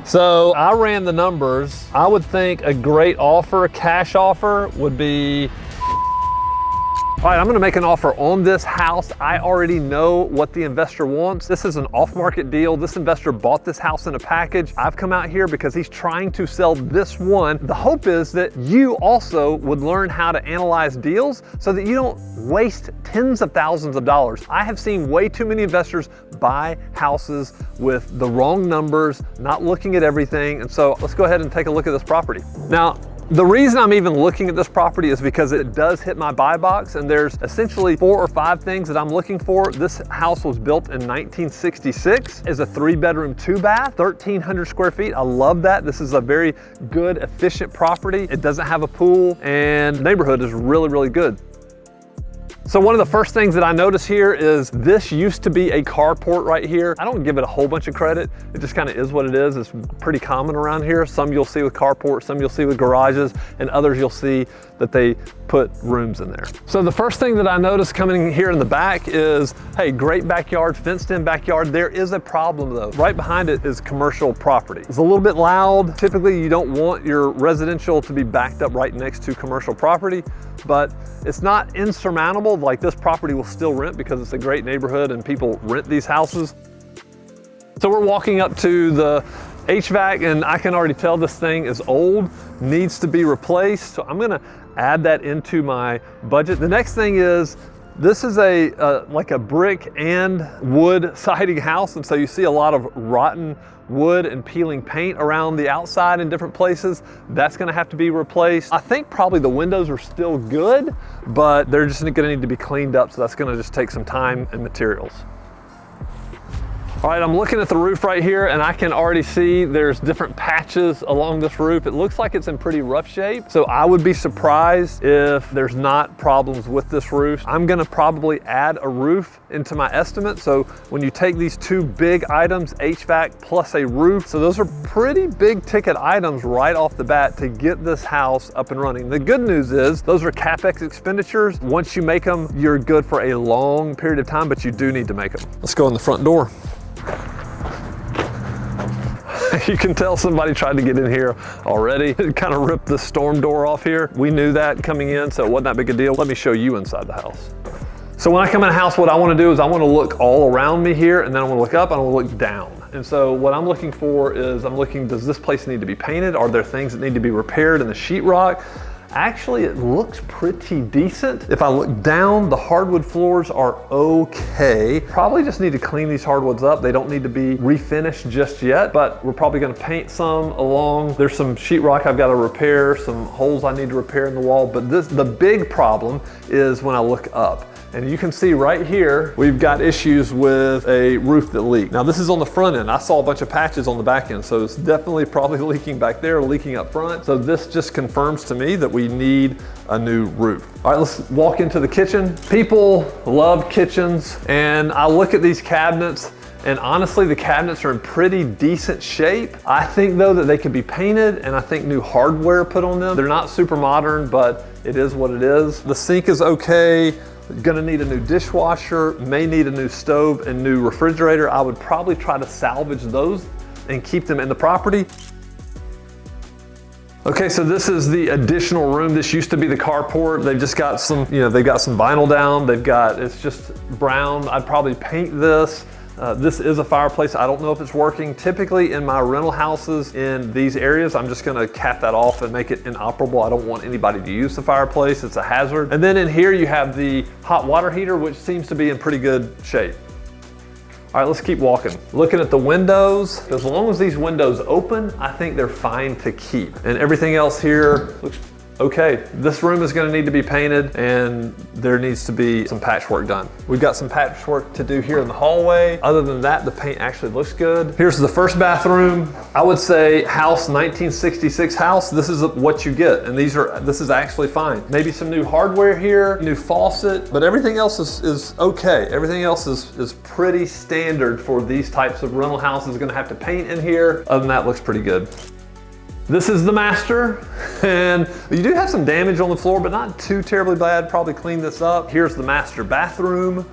So I ran the numbers. I would think a great offer, a cash offer, would be, all right, I'm gonna make an offer on this house. I already know what the investor wants. This is an off-market deal. This investor bought this house in a package. I've come out here because he's trying to sell this one. The hope is that you also would learn how to analyze deals so that you don't waste tens of thousands of dollars. I have seen way too many investors buy houses with the wrong numbers, not looking at everything. And so let's go ahead and take a look at this property. Now, the reason I'm even looking at this property is because it does hit my buy box, and there's essentially 4 or 5 things that I'm looking for. This house was built in 1966, is a 3-bedroom, 2-bath, 1,300 square feet. I love that. This is a very good, efficient property. It doesn't have a pool, and the neighborhood is really, really good. So one of the first things that I notice here is this used to be a carport right here. I don't give it a whole bunch of credit. It just kind of is what it is. It's pretty common around here. Some you'll see with carports, some you'll see with garages, and others you'll see that they put rooms in there. So the first thing that I noticed coming here in the back is, hey, great backyard, fenced in backyard. There is a problem though. Right behind it is commercial property. It's a little bit loud. Typically you don't want your residential to be backed up right next to commercial property, but it's not insurmountable. Like, this property will still rent because it's a great neighborhood and people rent these houses. So we're walking up to the HVAC, and I can already tell this thing is old, needs to be replaced. So I'm gonna add that into my budget. The next thing is, this is like a brick and wood siding house, and so you see a lot of rotten wood and peeling paint around the outside in different places. That's gonna have to be replaced. I think probably the windows are still good, but they're just gonna need to be cleaned up, so that's gonna just take some time and materials. All right, I'm looking at the roof right here, and I can already see there's different patches along this roof. It looks like it's in pretty rough shape, so I would be surprised if there's not problems with this roof. I'm gonna probably add a roof into my estimate. So when you take these 2 big items, HVAC plus a roof, so those are pretty big ticket items right off the bat to get this house up and running. The good news is those are CapEx expenditures. Once you make them, you're good for a long period of time, but you do need to make them. Let's go in the front door. You can tell somebody tried to get in here already. It kind of ripped the storm door off here. We knew that coming in, so it wasn't that big a deal. Let me show you inside the house. So when I come in a house, what I want to do is I want to look all around me here, and then I want to look up and I want to look down. And so what I'm looking for is, I'm looking, does this place need to be painted? Are there things that need to be repaired in the sheetrock? Actually, it looks pretty decent. If I look down, the hardwood floors are okay. Probably just need to clean these hardwoods up. They don't need to be refinished just yet, but we're probably gonna paint some along. There's some sheetrock I've got to repair, some holes I need to repair in the wall, but the big problem is when I look up. And you can see right here, we've got issues with a roof that leaked. Now this is on the front end. I saw a bunch of patches on the back end, so it's definitely probably leaking back there, leaking up front. So this just confirms to me that we need a new roof. All right, let's walk into the kitchen. People love kitchens, and I look at these cabinets, and honestly, the cabinets are in pretty decent shape. I think though that they could be painted, and I think new hardware put on them. They're not super modern, but it is what it is. The sink is okay. Gonna need a new dishwasher, may need a new stove and new refrigerator. I would probably try to salvage those and keep them in the property. Okay, so this is the additional room. This used to be the carport. They've just got some, they've got some vinyl down. It's just brown. I'd probably paint this. This is a fireplace. I don't know if it's working. Typically in my rental houses in these areas, I'm just gonna cap that off and make it inoperable. I don't want anybody to use the fireplace. It's a hazard. And then in here you have the hot water heater, which seems to be in pretty good shape. All right, let's keep walking. Looking at the windows, as long as these windows open, I think they're fine to keep. And everything else here looks okay. This room is gonna need to be painted, and there needs to be some patchwork done. We've got some patchwork to do here in the hallway. Other than that, the paint actually looks good. Here's the first bathroom. I would say house 1966 house, this is what you get. And this is actually fine. Maybe some new hardware here, new faucet, but everything else is okay. Everything else is pretty standard for these types of rental houses. Gonna have to paint in here. Other than that, looks pretty good. This is the master, and you do have some damage on the floor, but not too terribly bad. Probably clean this up. Here's the master bathroom.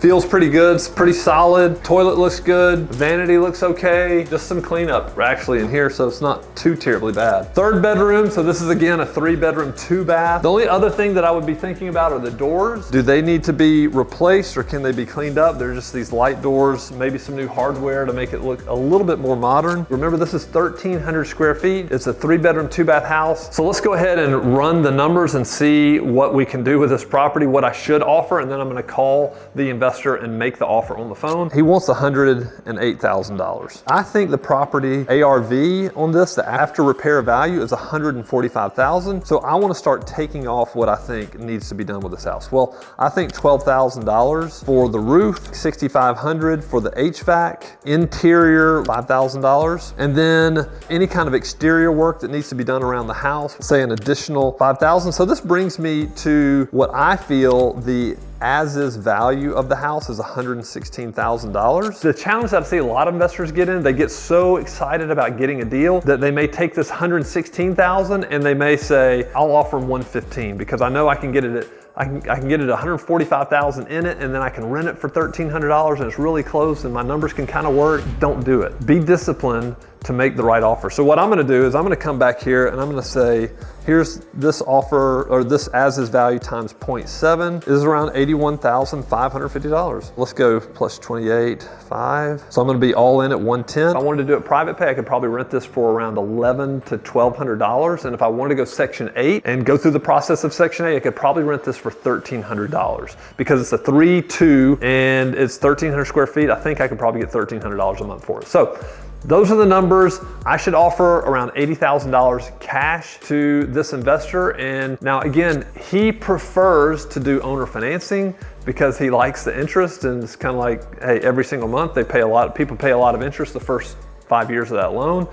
Feels pretty good, it's pretty solid. Toilet looks good, vanity looks okay. Just some cleanup actually in here, so it's not too terribly bad. Third bedroom, so this is again a 3-bedroom, 2-bath. The only other thing that I would be thinking about are the doors. Do they need to be replaced or can they be cleaned up? They're just these light doors, maybe some new hardware to make it look a little bit more modern. Remember, this is 1,300 square feet. It's a 3-bedroom, 2-bath house. So let's go ahead and run the numbers and see what we can do with this property, what I should offer, and then I'm gonna call the investor and make the offer on the phone. He wants $108,000. I think the property ARV on this, the after repair value, is $145,000. So I want to start taking off what I think needs to be done with this house. Well, I think $12,000 for the roof, $6,500 for the HVAC, interior $5,000, and then any kind of exterior work that needs to be done around the house, say an additional $5,000. So this brings me to what I feel the as-is value of the house is $116,000. The challenge that I see a lot of investors get in, they get so excited about getting a deal that they may take this $116,000 and they may say, I'll offer them $115 because I know I can get it at I can get it $145,000 in it, and then I can rent it for $1,300 and it's really close and my numbers can kind of work. Don't do it. Be disciplined to make the right offer. So what I'm gonna do is I'm gonna come back here and I'm gonna say, here's this offer, or this as-is value times 0.7 is around $81,550. Let's go plus 28.5. So I'm gonna be all in at 110. If I wanted to do it private pay, I could probably rent this for around $1,100 to $1,200. And if I wanted to go Section 8 and go through the process of Section 8, I could probably rent this for $1,300 because it's a 3-2 and it's 1,300 square feet. I think I could probably get $1,300 a month for it. So those are the numbers. I should offer around $80,000 cash to this investor. And now again, he prefers to do owner financing because he likes the interest, and it's kind of like, hey, every single month people pay a lot of interest the first 5 years of that loan.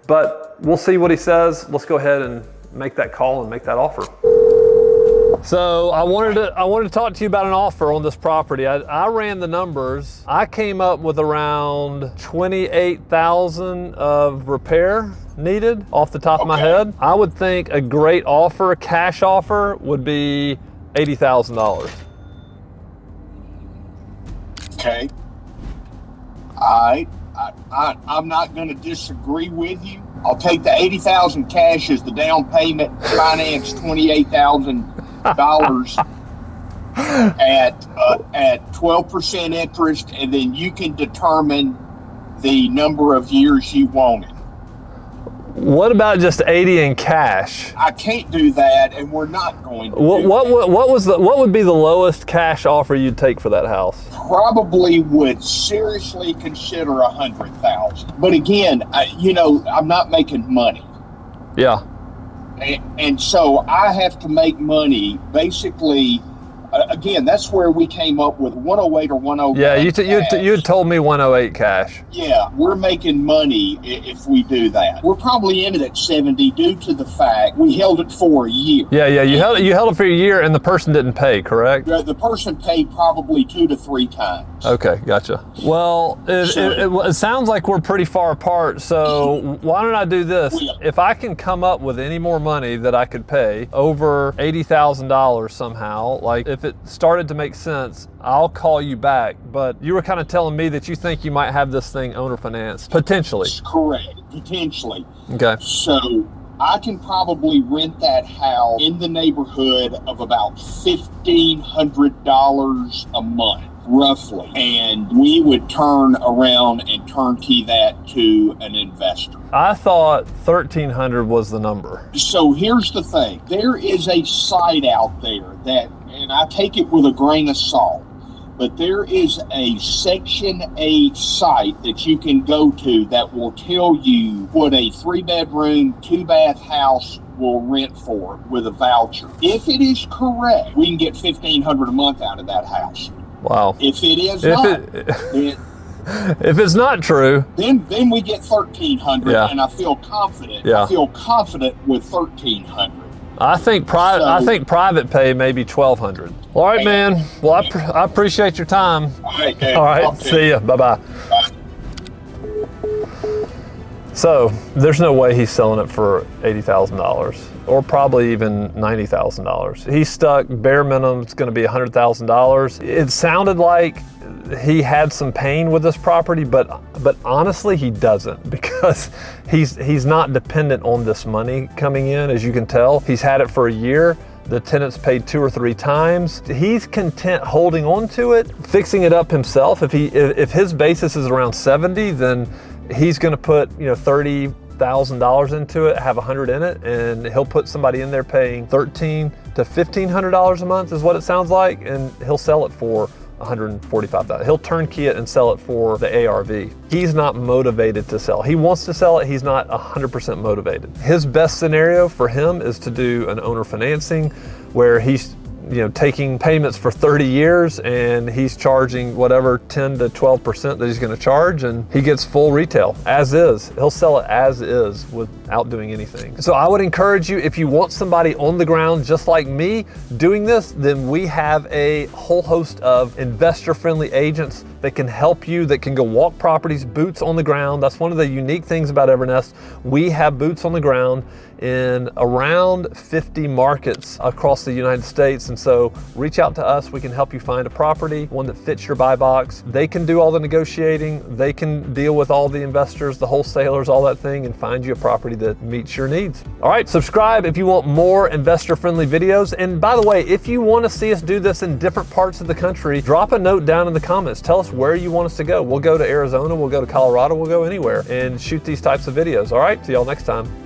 But we'll see what he says. Let's go ahead and make that call and make that offer. So I wanted to talk to you about an offer on this property. I ran the numbers. I came up with around 28,000 of repair needed off the top of my head. I would think a great offer, a cash offer, would be $80,000. Okay. I'm not going to disagree with you. I'll take the $80,000 cash as the down payment, finance $28,000 at 12% interest, and then you can determine the number of years you want it. What about just 80 in cash? I can't do that, and we're not going to. What would be the lowest cash offer you'd take for that house? Probably would seriously consider $100,000. But again, I'm not making money. Yeah. And so I have to make money basically. Again, that's where we came up with 108 or 109. Yeah, you had told me 108 cash. Yeah, we're making money if we do that. We're probably in it at 70 due to the fact we held it for a year. Yeah, you held it for a year and the person didn't pay, correct? The person paid probably 2 to 3 times. Okay, gotcha. Well, it sounds like we're pretty far apart, so why don't I do this? If I can come up with any more money that I could pay, over $80,000 somehow, like if it started to make sense, I'll call you back. But you were kind of telling me that you think you might have this thing owner financed, potentially. That's correct, potentially. Okay. So I can probably rent that house in the neighborhood of about $1,500 a month, roughly. And we would turn around and turnkey that to an investor. I thought 1,300 was the number. So here's the thing. There is a site out there that, and I take it with a grain of salt, but there is a Section 8 site that you can go to that will tell you what a 3-bedroom, 2-bath house will rent for with a voucher. If it is correct, we can get $1,500 a month out of that house. Wow. If it is not, if it's not true, then we get $1,300, and I feel confident. Yeah. I feel confident with $1,300. I think private pay maybe $1,200. All right, man. Well, I appreciate your time. All right, Dave. All right. See ya. Bye-bye. Bye. So there's no way he's selling it for $80,000 or probably even $90,000. He's stuck, bare minimum, it's gonna be $100,000. It sounded like he had some pain with this property, but honestly he doesn't, because he's not dependent on this money coming in. As you can tell, he's had it for a year. The tenant's paid 2 or 3 times. He's content holding on to it, fixing it up himself. If his basis is around 70, then he's gonna put, you know, $30,000 into it, have 100 in it, and he'll put somebody in there paying $1,300 to $1,500 a month is what it sounds like, and he'll sell it for $145,000. He'll turnkey it and sell it for the ARV. He's not motivated to sell. He wants to sell it, he's not 100% motivated. His best scenario for him is to do an owner financing where he's, you know, taking payments for 30 years and he's charging whatever 10 to 12% that he's going to charge, and he gets full retail as is. He'll sell it as is without doing anything. So I would encourage you, if you want somebody on the ground just like me doing this, then we have a whole host of investor-friendly agents that can help you, that can go walk properties, boots on the ground. That's one of the unique things about Evernest. We have boots on the ground in around 50 markets across the United States. And so reach out to us. We can help you find a property, one that fits your buy box. They can do all the negotiating. They can deal with all the investors, the wholesalers, all that thing, and find you a property that meets your needs. All right, subscribe if you want more investor-friendly videos. And by the way, if you want to see us do this in different parts of the country, drop a note down in the comments. Tell us where you want us to go. We'll go to Arizona, we'll go to Colorado, we'll go anywhere and shoot these types of videos. All right, see y'all next time.